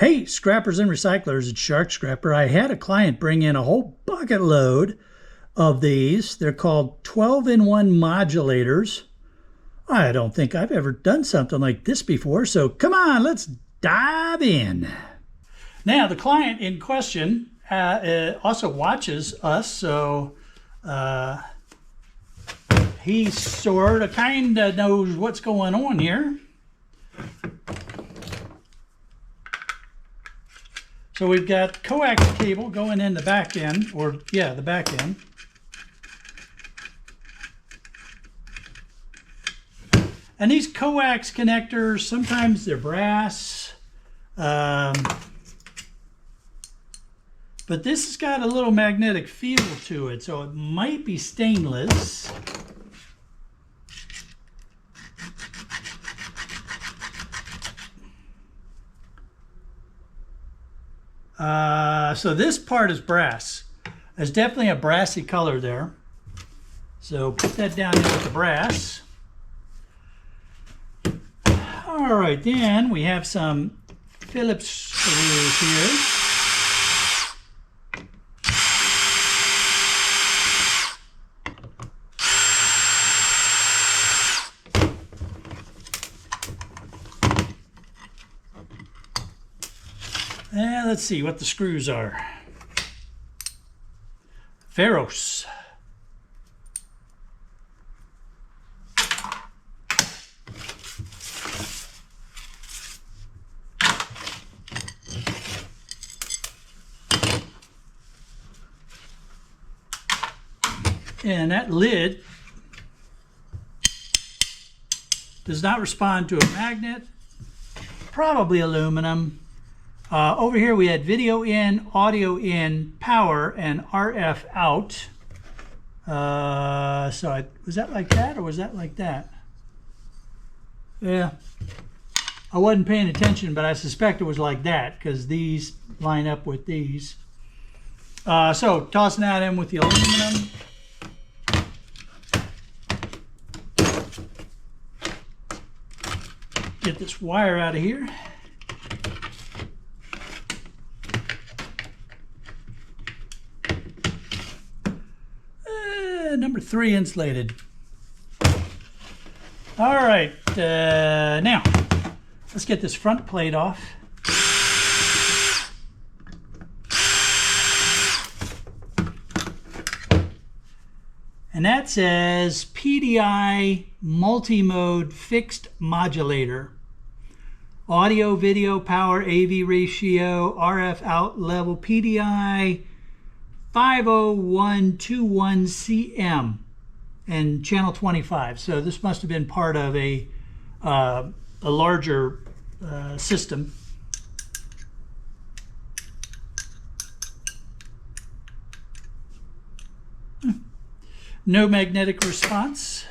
Hey, scrappers and recyclers, it's Shark Scrapper. I had a client bring in a whole bucket load of these. They're called 12-in-1 modulators. I don't think I've ever done something like this before, so come on, let's dive in. Now, the client in question also watches us, so he sort of kind of knows what's going on here. So we've got coax cable going in the back end, or yeah, the back end. And these coax connectors, sometimes they're brass, but this has got a little magnetic feel to it, so it might be stainless. So this part is brass. There's definitely a brassy color there. So put that down in with the brass. All right, then we have some Phillips screws here. And let's see what the screws are. Ferros. And that lid does not respond to a magnet, probably aluminum. Over here we had video in, audio in, power, and RF out. Was that like that or was that like that? Yeah, I wasn't paying attention, but I suspect it was like that because these line up with these. So tossing that in with the aluminum. Get this wire out of here. Number 3 insulated. All right, now let's get this front plate off. And that says PDI multi-mode fixed modulator. Audio, video, power, AV ratio, RF out level, PDI 50121CM and channel 25. So this must have been part of a larger system. No magnetic response.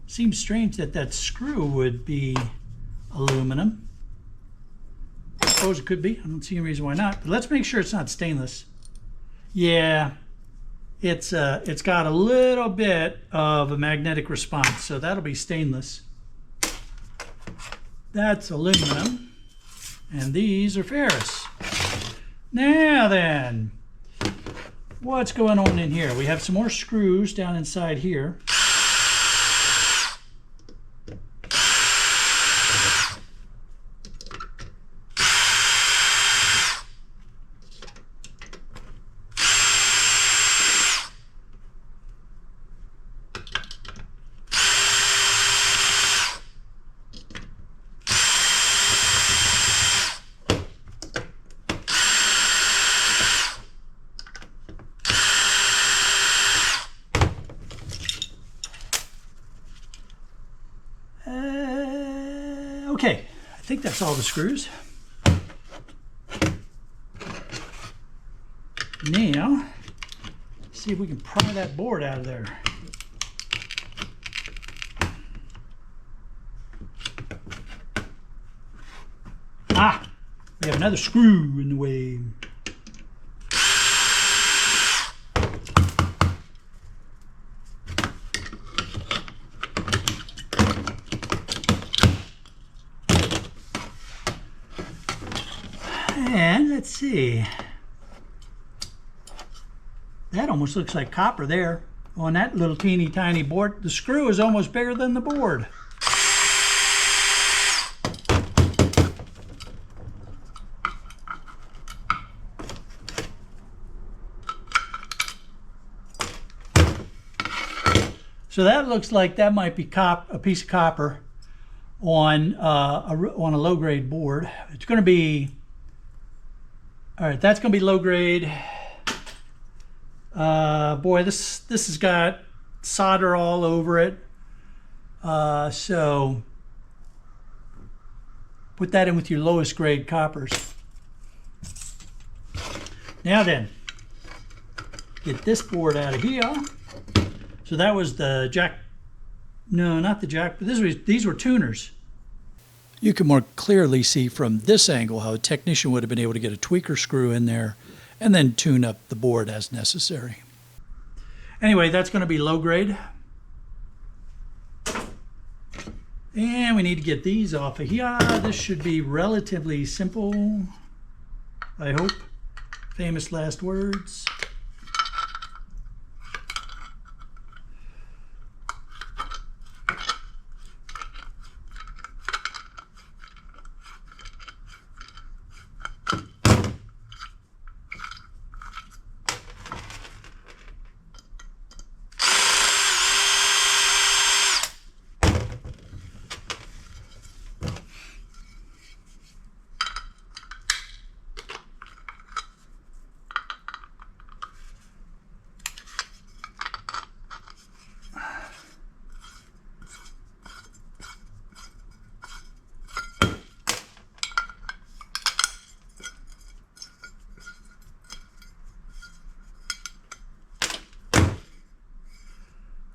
Seems strange that that screw would be aluminum. I suppose it could be. I don't see any reason why not. But let's make sure it's not stainless. Yeah, it's got a little bit of a magnetic response, so that'll be stainless. That's aluminum, and these are ferrous. Now then, what's going on in here? We have some more screws down inside here. Okay, I think that's all the screws. Now, see if we can pry that board out of there. Ah, we have another screw in the way. Let's see. That almost looks like copper there on that little teeny tiny board. The screw is almost bigger than the board. So that looks like that might be a piece of copper on a low grade board. It's going to be, all right, that's going to be low grade. Boy, this has got solder all over it. So put that in with your lowest grade coppers. Now then, get this board out of here. So that was the jack, no, not the jack, but these were tuners. You can more clearly see from this angle how a technician would have been able to get a tweaker screw in there and then tune up the board as necessary. Anyway, that's going to be low grade. And we need to get these off of here. This should be relatively simple, I hope. Famous last words.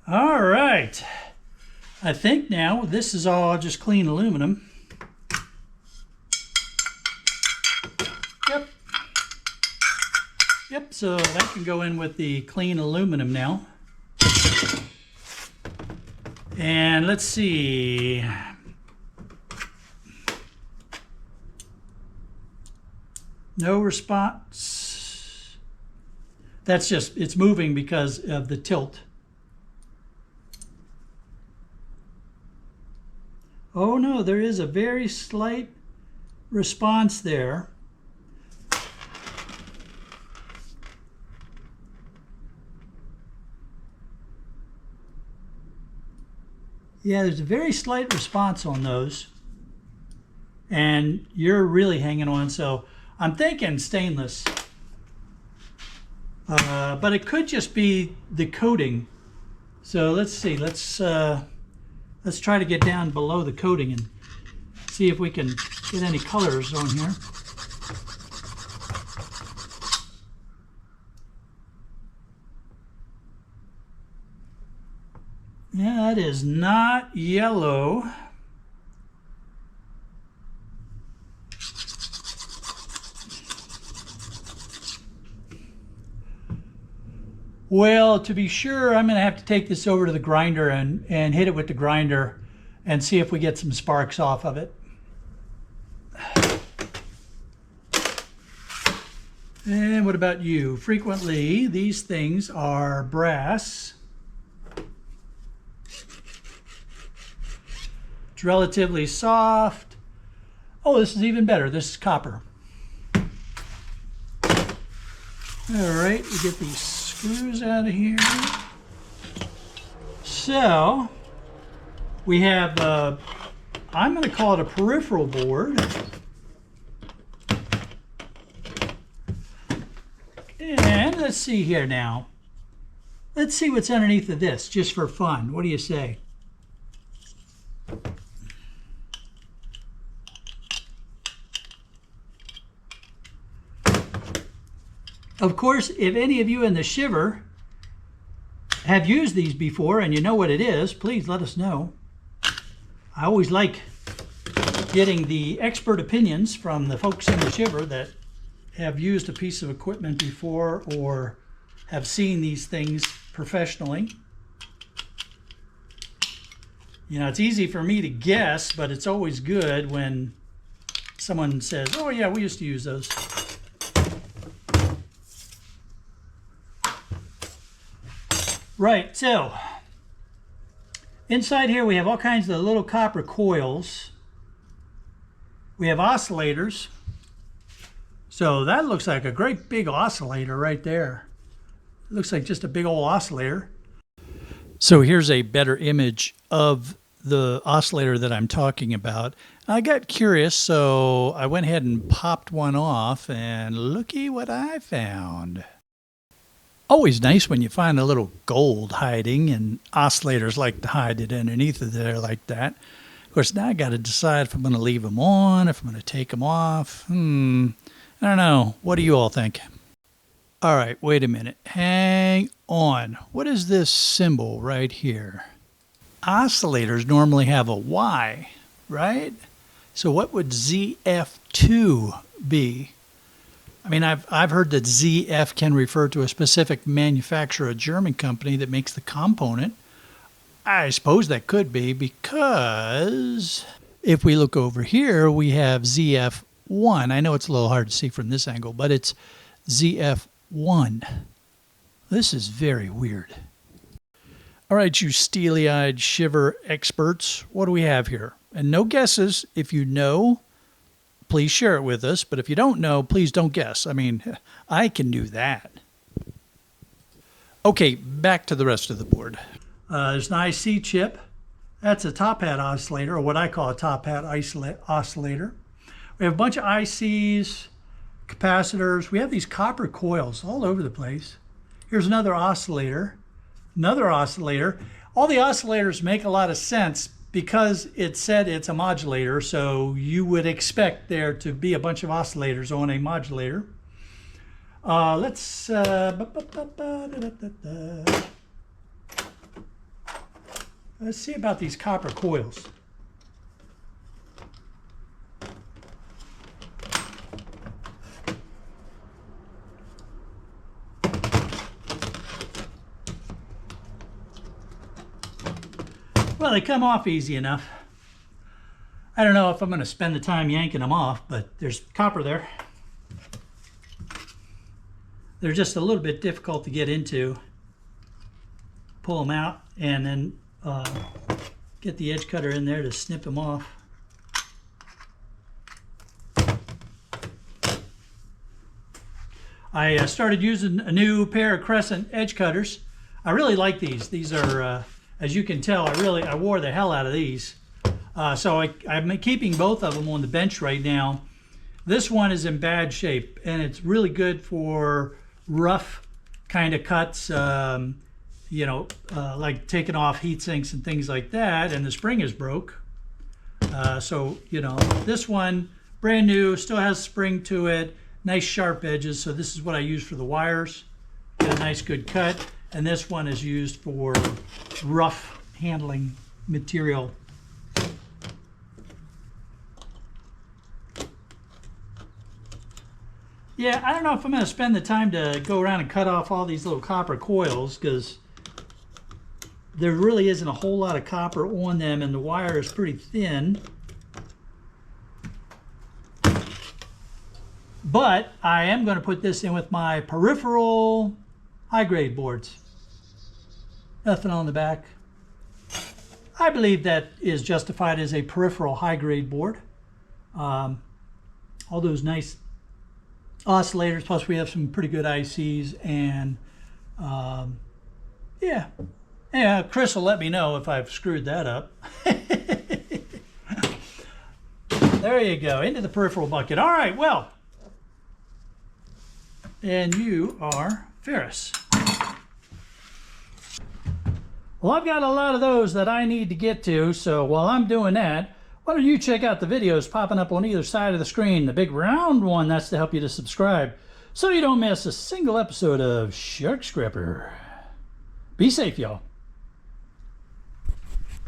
All right, I think now this is all just clean aluminum. Yep, so that can go in with the clean aluminum now. And let's see. No response. That's just, it's moving because of the tilt. Oh no, there is a very slight response there. Yeah, there's a very slight response on those. And you're really hanging on, so I'm thinking stainless. But it could just be the coating. So let's see, let's try to get down below the coating and see if we can get any colors on here. Yeah, that is not yellow. Well, to be sure, I'm going to have to take this over to the grinder and hit it with the grinder and see if we get some sparks off of it. And what about you? Frequently, these things are brass. It's relatively soft. Oh, this is even better. This is copper. All right, we get these screws out of here. So we have, I'm going to call it a peripheral board. And let's see here now. Let's see what's underneath of this, just for fun. What do you say? Of course, if any of you in the shiver have used these before and you know what it is, please let us know. I always like getting the expert opinions from the folks in the shiver that have used a piece of equipment before or have seen these things professionally. You know, it's easy for me to guess, but it's always good when someone says, oh yeah, we used to use those. Right, so inside here we have all kinds of little copper coils. We have oscillators. So that looks like a great big oscillator right there. It looks like just a big old oscillator. So here's a better image of the oscillator that I'm talking about. I got curious, so I went ahead and popped one off, and looky what I found. Always nice when you find a little gold hiding, and oscillators like to hide it underneath of there like that. Of course, now I got to decide if I'm going to leave them on, if I'm going to take them off. I don't know. What do you all think? All right, wait a minute. Hang on. What is this symbol right here? Oscillators normally have a Y, right? So what would ZF2 be? I mean, I've heard that ZF can refer to a specific manufacturer, a German company that makes the component. I suppose that could be, because if we look over here, we have ZF1. I know it's a little hard to see from this angle, but it's ZF1. This is very weird. All right, you steely-eyed shiver experts, what do we have here? And no guesses. If you know, please share it with us. But if you don't know, please don't guess. I mean, I can do that. Okay, back to the rest of the board. There's an IC chip. That's a top hat oscillator, or what I call a top hat oscillator. We have a bunch of ICs, capacitors. We have these copper coils all over the place. Here's another oscillator. Another oscillator. All the oscillators make a lot of sense because it said it's a modulator, so you would expect there to be a bunch of oscillators on a modulator. Let's see about these copper coils. Well, they come off easy enough. I don't know if I'm going to spend the time yanking them off, but there's copper there. They're just a little bit difficult to get into. Pull them out and then get the edge cutter in there to snip them off. I started using a new pair of Crescent edge cutters. I really like these. These are as you can tell, I wore the hell out of these. So I'm keeping both of them on the bench right now. This one is in bad shape, and it's really good for rough kind of cuts, you know, like taking off heat sinks and things like that, and the spring is broke. So, you know, this one, brand new, still has spring to it, nice sharp edges, so this is what I use for the wires. Get a nice good cut. And this one is used for rough handling material. Yeah, I don't know if I'm going to spend the time to go around and cut off all these little copper coils, because there really isn't a whole lot of copper on them and the wire is pretty thin. But I am going to put this in with my peripheral high-grade boards. Nothing on the back. I believe that is justified as a peripheral high-grade board. All those nice oscillators, plus we have some pretty good ICs, and yeah, Chris will let me know if I've screwed that up. There you go, into the peripheral bucket. All right, well, and you are Ferris. Well, I've got a lot of those that I need to get to, so while I'm doing that, why don't you check out the videos popping up on either side of the screen. The big round one, that's to help you to subscribe, so you don't miss a single episode of Shark Scrapper. Be safe, y'all.